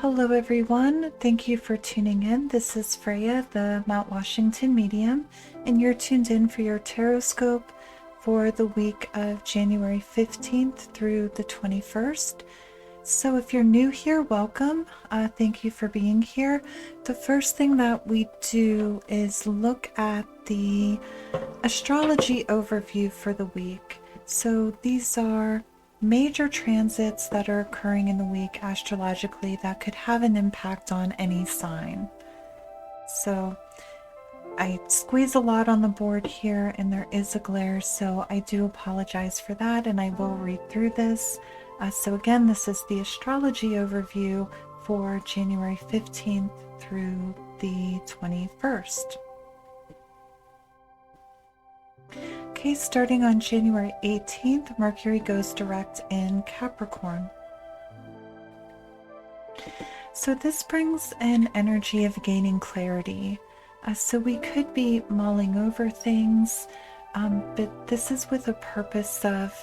Hello everyone, thank you for tuning in. This is Freya, the Mount Washington medium, and you're tuned in for your tarot scope for the week of January 15th through the 21st. So if you're new here, welcome. Thank you for being here. The first thing that we do is look at the astrology overview for the week. So these are major transits that are occurring in the week astrologically that could have an impact on any sign. So I squeeze a lot on the board here and there is a glare, so I do apologize for that, and I will read through this. So again, this is the astrology overview for January 15th through the 21st. Okay, starting on January 18th, Mercury goes direct in Capricorn. So this brings an energy of gaining clarity. So we could be mulling over things, but this is with a purpose of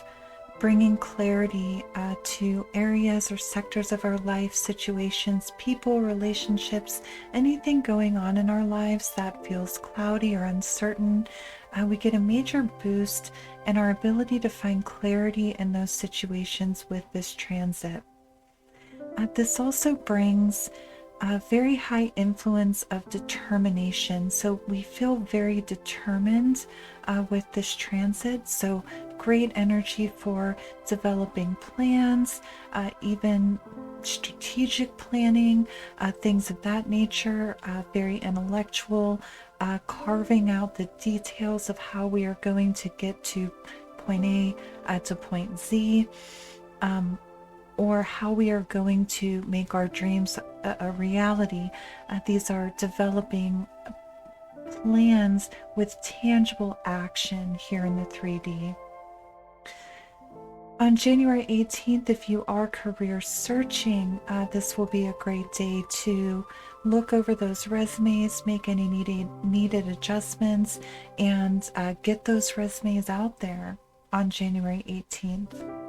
bringing clarity to areas or sectors of our life, situations, people, relationships, anything going on in our lives that feels cloudy or uncertain. We get a major boost in our ability to find clarity in those situations with this transit. This also brings a very high influence of determination. So we feel very determined with this transit. So great energy for developing plans, even strategic planning, things of that nature, very intellectual, carving out the details of how we are going to get to point A to point Z, or how we are going to make our dreams a reality. These are developing plans with tangible action here in the 3D. On January 18th, if you are career searching, this will be a great day to look over those resumes, make any needed adjustments, and get those resumes out there on January 18th.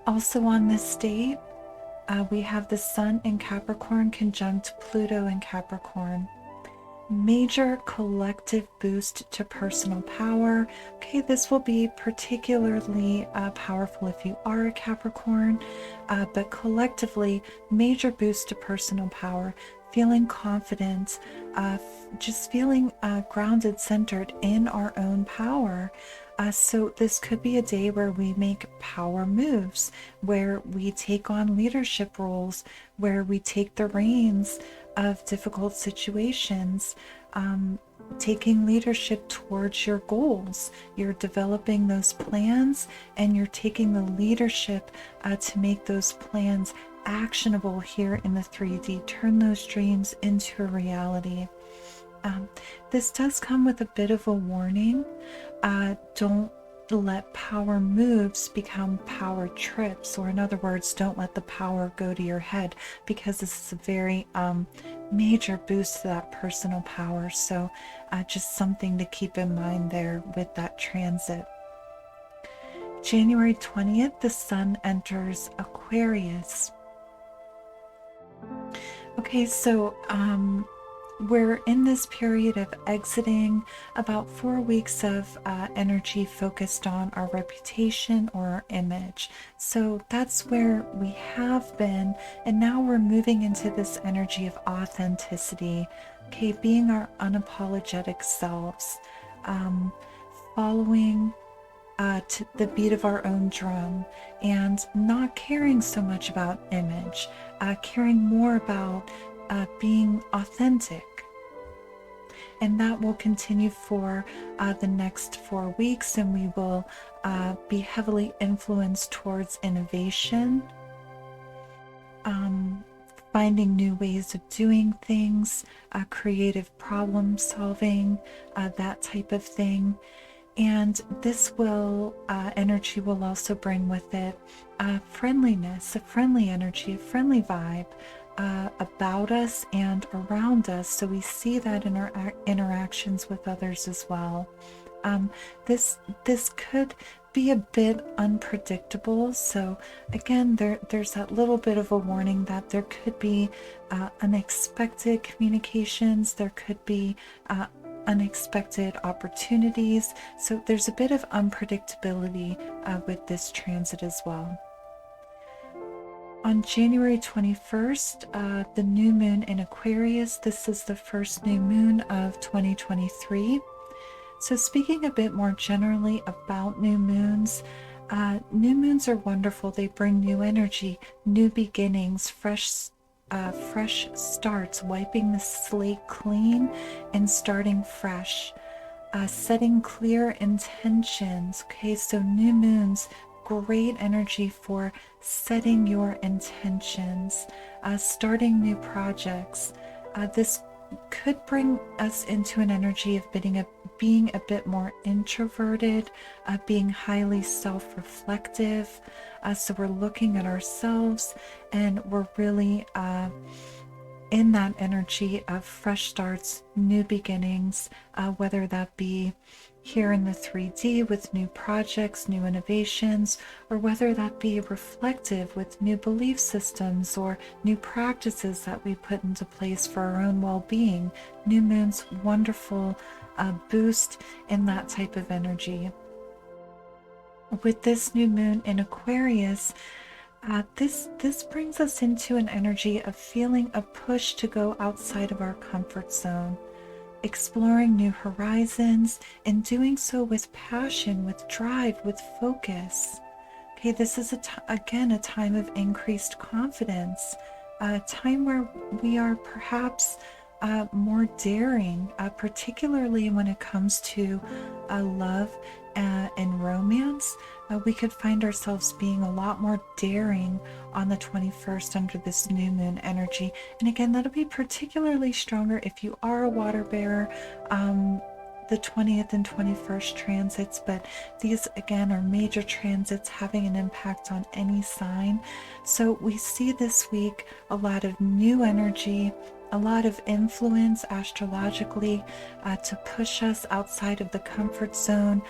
Also on this date, we have the Sun in Capricorn conjunct Pluto in Capricorn. Major collective boost to personal power. Okay, this will be particularly powerful if you are a Capricorn, but collectively, major boost to personal power, feeling confident, just feeling grounded, centered in our own power. So this could be a day where we make power moves, where we take on leadership roles, where we take the reins of difficult situations, taking leadership towards your goals. You're developing those plans and you're taking the leadership to make those plans actionable here in the 3D. Turn those dreams into a reality. This does come with a bit of a warning. Don't let power moves become power trips, or in other words, don't let the power go to your head, because this is a very major boost to that personal power. So just something to keep in mind there with that transit. January 20th, the Sun enters Aquarius. Okay, so we're in this period of exiting about 4 weeks of energy focused on our reputation or our image. So that's where we have been, and now we're moving into this energy of authenticity, okay, being our unapologetic selves, following to the beat of our own drum, and not caring so much about image, caring more about being authentic. And that will continue for the next 4 weeks, and we will be heavily influenced towards innovation, finding new ways of doing things, creative problem solving, that type of thing. And this will energy will also bring with it friendliness, a friendly energy, a friendly vibe about us and around us. So we see that in our interactions with others as well. This could be a bit unpredictable. So again, there's that little bit of a warning that there could be unexpected communications, there could be unexpected opportunities. So there's a bit of unpredictability with this transit as well. On January 21st, the new moon in Aquarius, this is the first new moon of 2023. So speaking a bit more generally about new moons are wonderful. They bring new energy, new beginnings, fresh starts, wiping the slate clean and starting fresh, setting clear intentions. Okay, so new moons, great energy for setting your intentions, starting new projects. This could bring us into an energy of being a bit more introverted, being highly self-reflective. So we're looking at ourselves and we're really in that energy of fresh starts, new beginnings, whether that be here in the 3D with new projects, new innovations, or whether that be reflective with new belief systems or new practices that we put into place for our own well-being. New moon's wonderful boost in that type of energy. With this new moon in Aquarius, this brings us into an energy of feeling a push to go outside of our comfort zone, exploring new horizons, and doing so with passion, with drive, with focus. Okay, this is again a time of increased confidence, a time where we are perhaps more daring, particularly when it comes to love and romance. We could find ourselves being a lot more daring on the 21st under this new moon energy. And again, that'll be particularly stronger if you are a water bearer, the 20th and 21st transits, but these again are major transits having an impact on any sign. So we see this week a lot of new energy, a lot of influence astrologically to push us outside of the comfort zone,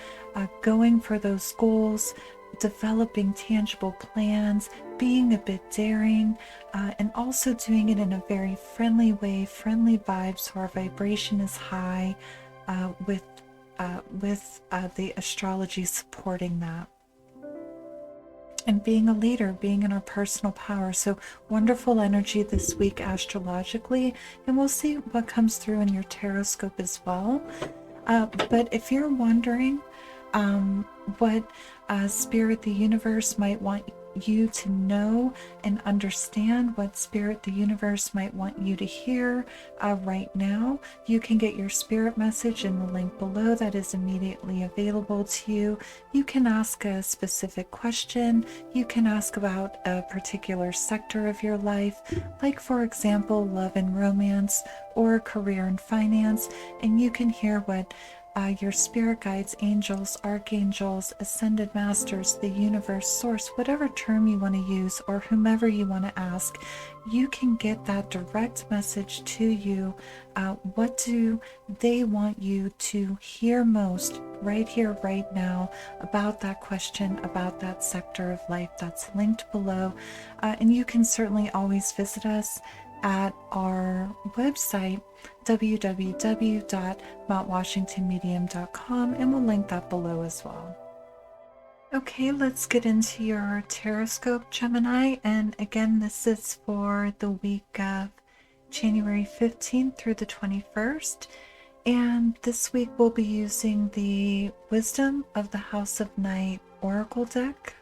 going for those goals, developing tangible plans, being a bit daring, and also doing it in a very friendly way, friendly vibes, so our vibration is high, with the astrology supporting that. And being a leader, being in our personal power. So wonderful energy this week astrologically, and we'll see what comes through in your tarot as well. But if you're wondering what Spirit, the universe might want you to know and understand, what Spirit, the universe might want you to hear right now, you can get your spirit message in the link below that is immediately available to you. You can ask a specific question. You can ask about a particular sector of your life, like for example, love and romance or career and finance, and you can hear what your spirit guides, angels, archangels, ascended masters, the universe, source, whatever term you want to use, or whomever you want to ask, you can get that direct message to you. What do they want you to hear most right here, right now, about that question, about that sector of life? That's linked below. And you can certainly always visit us at our website, www.mountwashingtonmedium.com, and we'll link that below as well. Okay, let's get into your Taroscope, Gemini. And again, this is for the week of January 15th through the 21st. And this week we'll be using the Wisdom of the House of Night Oracle deck.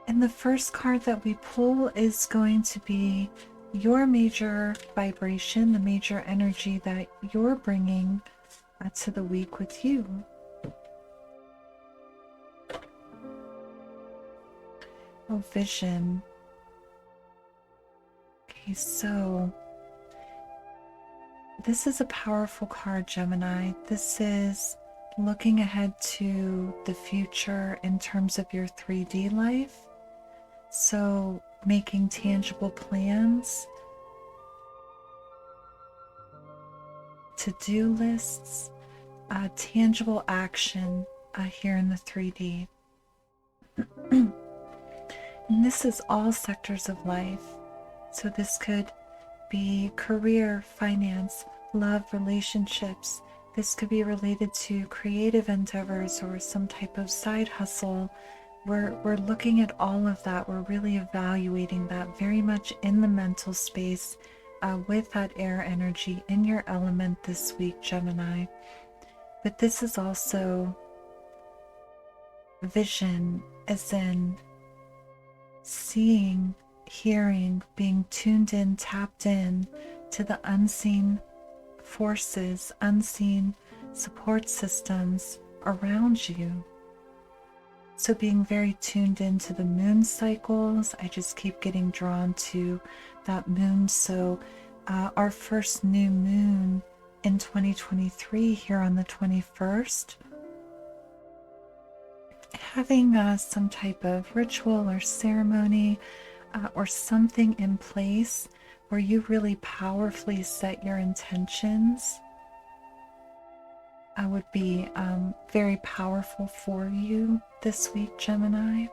And the first card that we pull is going to be your major vibration, the major energy that you're bringing to the week with you. Oh, vision. Okay, so this is a powerful card, Gemini. This is looking ahead to the future in terms of your 3D life. So making tangible plans, to-do lists, tangible action here in the 3D. And this is all sectors of life. So this could be career, finance, love, relationships. This could be related to creative endeavors or some type of side hustle. We're looking at all of that. We're really evaluating that very much in the mental space with that air energy in your element this week, Gemini. But this is also vision, as in seeing, hearing, being tuned in, tapped in to the unseen forces, unseen support systems around you. So being very tuned into the moon cycles, I just keep getting drawn to that moon. So our first new moon in 2023 here on the 21st, having some type of ritual or ceremony or something in place where you really powerfully set your intentions would be very powerful for you this week, Gemini.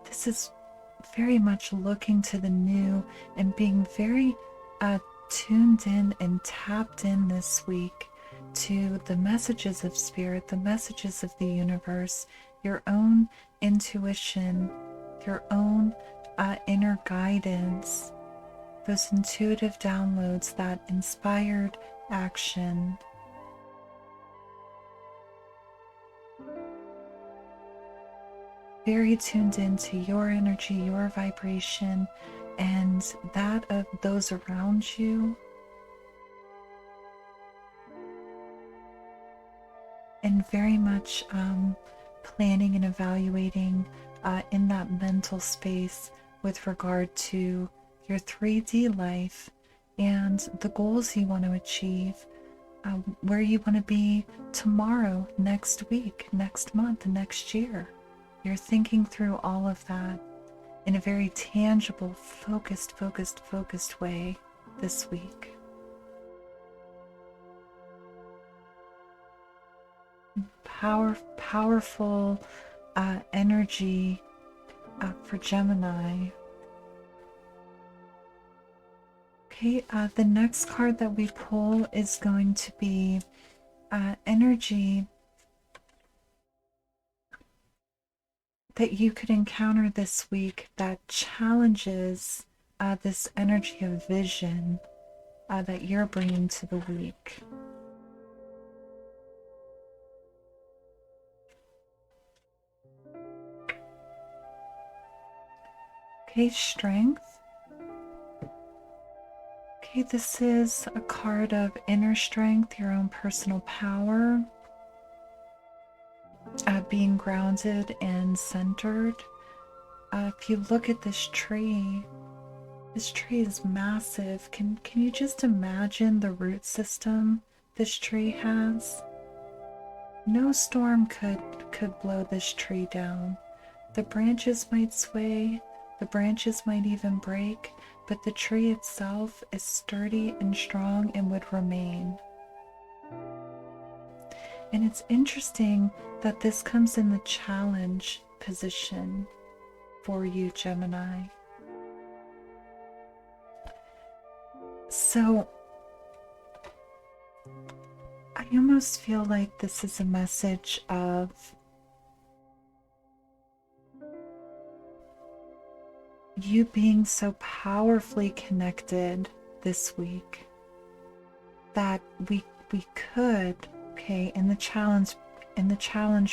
This is very much looking to the new and being very tuned in and tapped in this week to the messages of spirit, the messages of the universe, your own intuition, your own inner guidance, those intuitive downloads, that inspired action. Very tuned into your energy, your vibration, and that of those around you. And very much planning and evaluating in that mental space with regard to your 3D life and the goals you want to achieve, where you want to be tomorrow, next week, next month, next year. You're thinking through all of that in a very tangible, focused way this week. Powerful energy for Gemini. Okay, the next card that we pull is going to be energy that you could encounter this week that challenges this energy of vision that you're bringing to the week. Okay, strength. Okay, this is a card of inner strength, your own personal power, being grounded and centered. If you look at this tree is massive. Can you just imagine the root system this tree has? No storm could blow this tree down. The branches might sway, the branches might even break, but the tree itself is sturdy and strong and would remain. And it's interesting that this comes in the challenge position for you, Gemini. So I almost feel like this is a message of you being so powerfully connected this week that we could, okay, in the challenge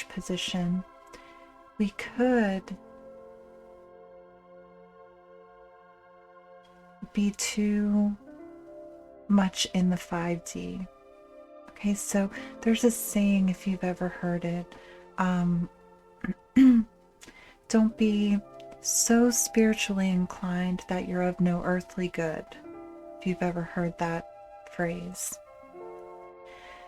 position, we could be too much in the 5D. Okay, so there's a saying, if you've ever heard it, don't be so spiritually inclined that you're of no earthly good, if you've ever heard that phrase.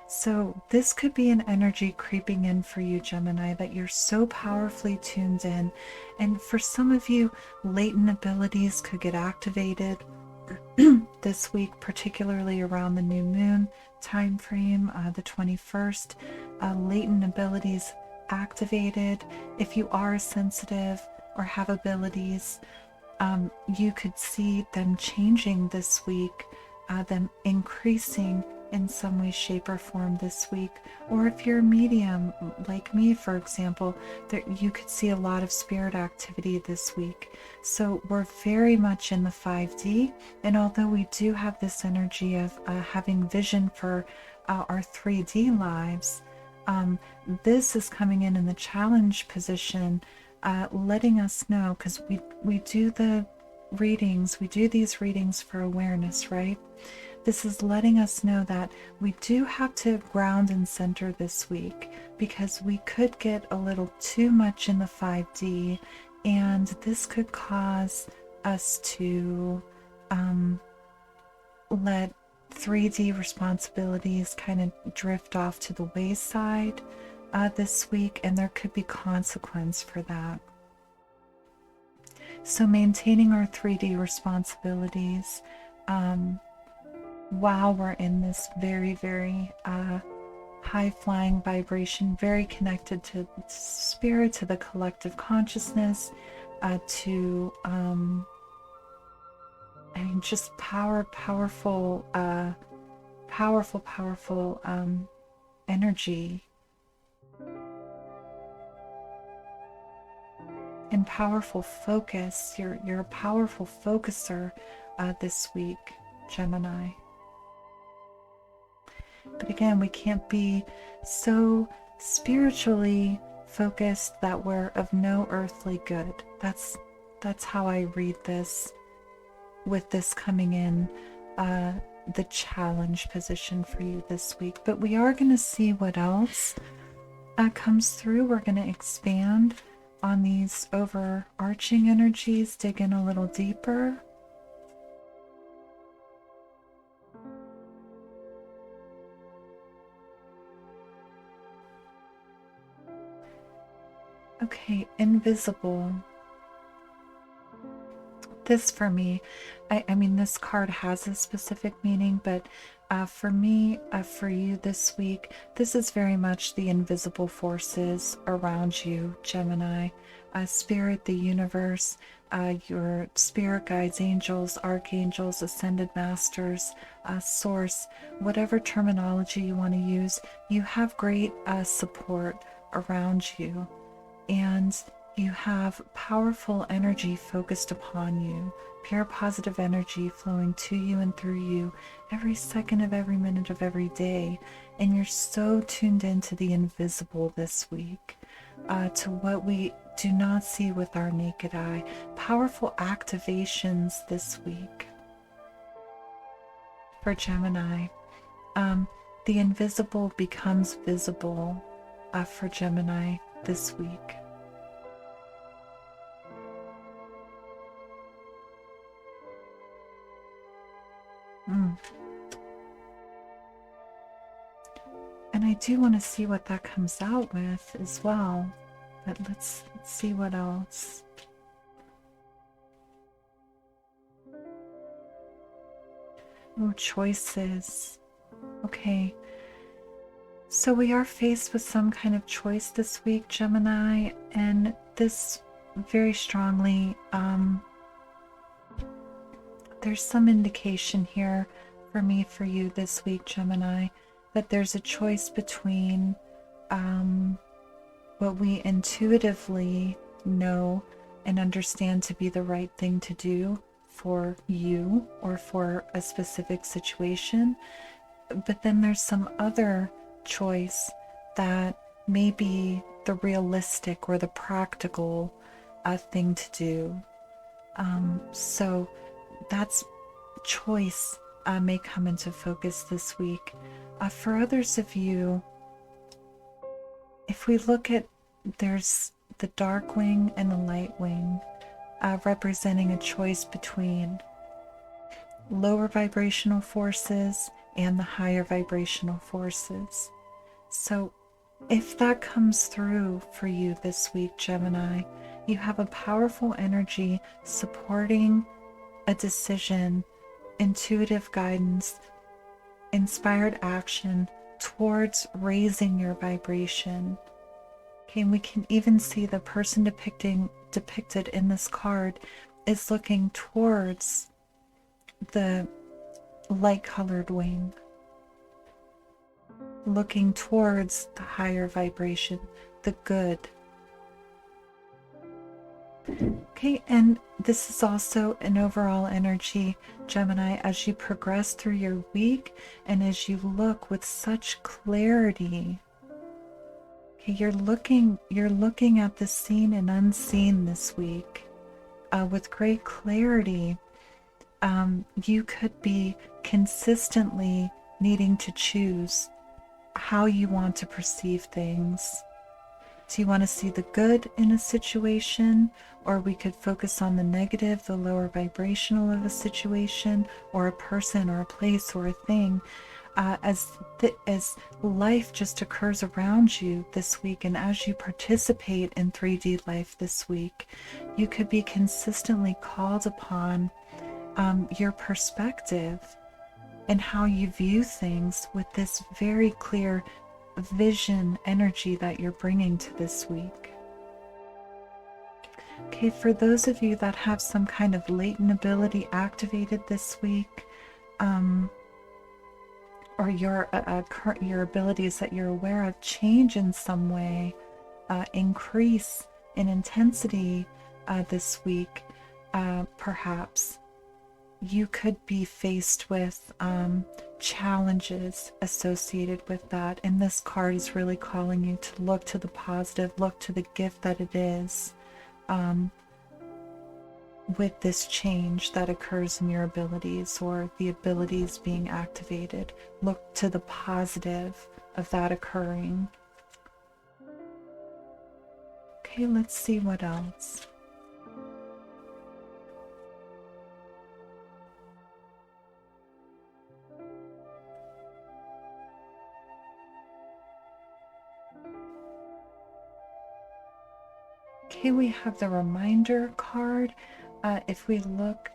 So this could be an energy creeping in for you, Gemini, that you're so powerfully tuned in. And for some of you, latent abilities could get activated this week, particularly around the new moon. time frame, the 21st, latent abilities activated. If you are sensitive or have abilities, you could see them changing this week, them increasing in some way, shape, or form this week. Or if you're a medium, like me, for example, you could see a lot of spirit activity this week. So we're very much in the 5D, and although we do have this energy of having vision for our 3D lives, this is coming in the challenge position, letting us know, because we do the readings, we do these readings for awareness, right? This is letting us know that we do have to ground and center this week, because we could get a little too much in the 5D, and this could cause us to let 3D responsibilities kind of drift off to the wayside this week, and there could be consequence for that. So maintaining our 3D responsibilities while we're in this very, very high-flying vibration, very connected to spirit, to the collective consciousness, to just powerful energy and powerful focus. You're a powerful focuser this week, Gemini. But again, we can't be so spiritually focused that we're of no earthly good. That's how I read this, with this coming in the challenge position for you this week. But we are going to see what else comes through. We're going to expand on these overarching energies, dig in a little deeper. Okay, invisible. This for me, I mean, this card has a specific meaning, but for me, for you this week, this is very much the invisible forces around you, Gemini. Spirit, the universe, your spirit guides, angels, archangels, ascended masters, source, whatever terminology you want to use, you have great support around you. And you have powerful energy focused upon you, pure positive energy flowing to you and through you every second of every minute of every day. And you're so tuned into the invisible this week, to what we do not see with our naked eye. Powerful activations this week for Gemini. The invisible becomes visible for Gemini this week. And I do want to see what that comes out with as well, but let's see what else. Oh, choices. Okay. So we are faced with some kind of choice this week, Gemini, and this very strongly, there's some indication here for me, for you this week, Gemini, that there's a choice between what we intuitively know and understand to be the right thing to do for you or for a specific situation, but then there's some other choice that may be the realistic or the practical thing to do. So that's choice may come into focus this week. For others of you, if we look at, there's the dark wing and the light wing, representing a choice between lower vibrational forces and the higher vibrational forces. So if that comes through for you this week, Gemini, you have a powerful energy supporting a decision, intuitive guidance, inspired action towards raising your vibration. Okay, and we can even see the person depicted in this card is looking towards the light-colored wing, looking towards the higher vibration, the good. Okay, and this is also an overall energy, Gemini, as you progress through your week and as you look with such clarity. Okay, you're looking at the seen and unseen this week with great clarity. You could be consistently needing to choose how you want to perceive things. Do you want to see the good in a situation, or we could focus on the negative, the lower vibrational of a situation, or a person, or a place, or a thing, as life just occurs around you this week, and as you participate in 3D life this week, you could be consistently called upon your perspective and how you view things with this very clear vision energy that you're bringing to this week. Okay, for those of you that have some kind of latent ability activated this week, or your abilities that you're aware of change in some way, increase in intensity this week, perhaps you could be faced with challenges associated with that. And this card is really calling you to look to the positive, look to the gift that it is with this change that occurs in your abilities or the abilities being activated. Look to the positive of that occurring. Okay, let's see what else. Okay, we have the reminder card. If we look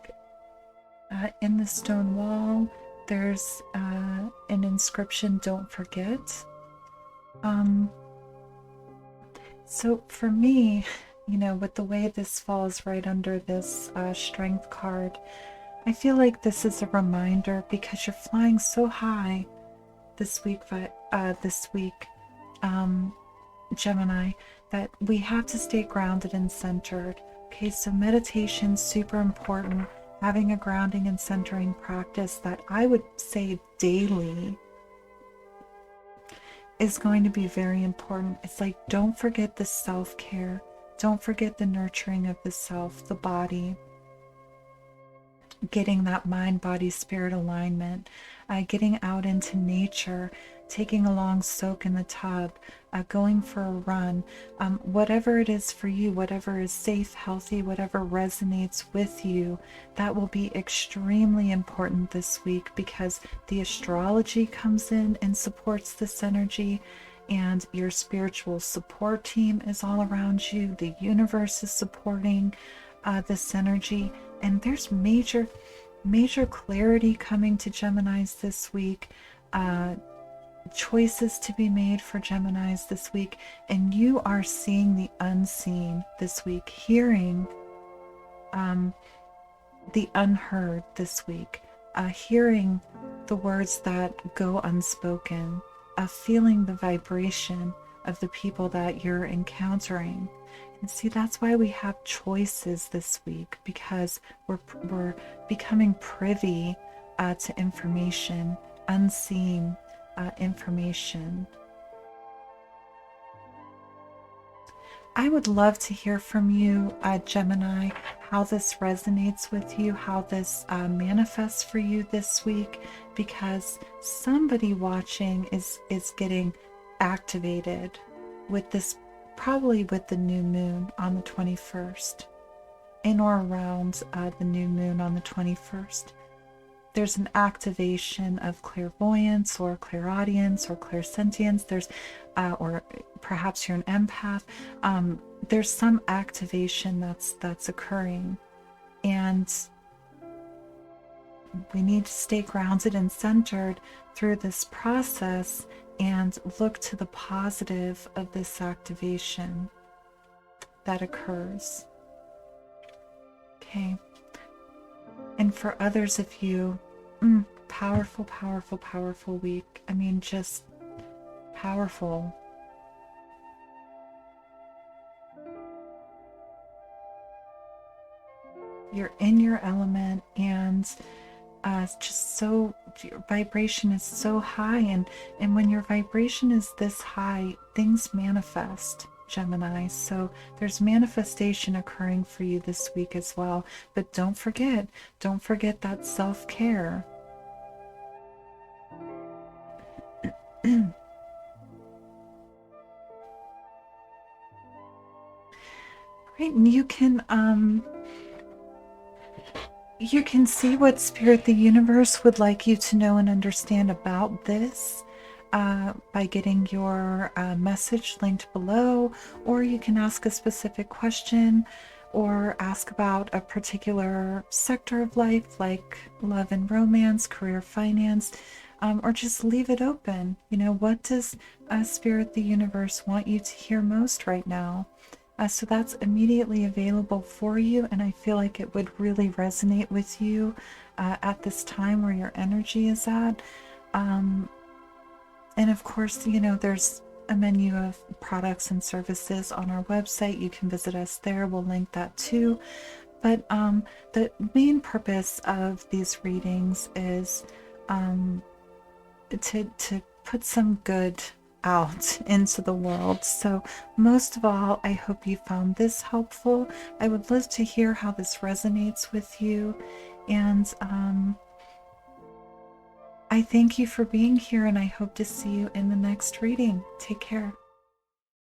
in the stone wall, there's an inscription, "Don't forget." So for me, with the way this falls right under this strength card, I feel like this is a reminder, because you're flying so high this week, Gemini, that we have to stay grounded and centered. Okay, so meditation's super important. Having a grounding and centering practice that I would say daily is going to be very important. It's like, don't forget the self-care. Don't forget the nurturing of the self, the body. Getting that mind, body, spirit alignment. Getting out into nature. Taking a long soak in the tub. Going for a run. Whatever it is for you, whatever is safe, healthy, whatever resonates with you, that will be extremely important this week, because the astrology comes in and supports this energy, and your spiritual support team is all around you. The universe is supporting this energy, and there's major clarity coming to Geminis this week. Choices to be made for Geminis this week, and you are seeing the unseen this week, hearing the unheard this week, hearing the words that go unspoken, feeling the vibration of the people that you're encountering. And see, that's why we have choices this week, because we're becoming privy to information, unseen information. I would love to hear from you, Gemini, how this resonates with you, how this manifests for you this week, because somebody watching is getting activated with this, probably with the new moon on the 21st, in or around the new moon on the 21st. There's an activation of clairvoyance or clairaudience or clairsentience. There's, or perhaps you're an empath. There's some activation that's occurring, and we need to stay grounded and centered through this process and look to the positive of this activation that occurs. Okay. And for others of you, powerful, powerful, powerful week. I mean, just powerful. You're in your element, and just so your vibration is so high, and when your vibration is this high, things manifest, Gemini. So there's manifestation occurring for you this week as well. But don't forget that self-care. Great. And you can see what Spirit, the universe, would like you to know and understand about this by getting your message linked below, or you can ask a specific question or ask about a particular sector of life like love and romance, career, finance, or just leave it open. What does Spirit, the universe, want you to hear most right now? So that's immediately available for you, and I feel like it would really resonate with you at this time where your energy is at. And of course, there's a menu of products and services on our website. You can visit us there. We'll link that too. But the main purpose of these readings is to put some good out into the world. So most of all, I hope you found this helpful. I would love to hear how this resonates with you, and I thank you for being here, and I hope to see you in the next reading. Take care.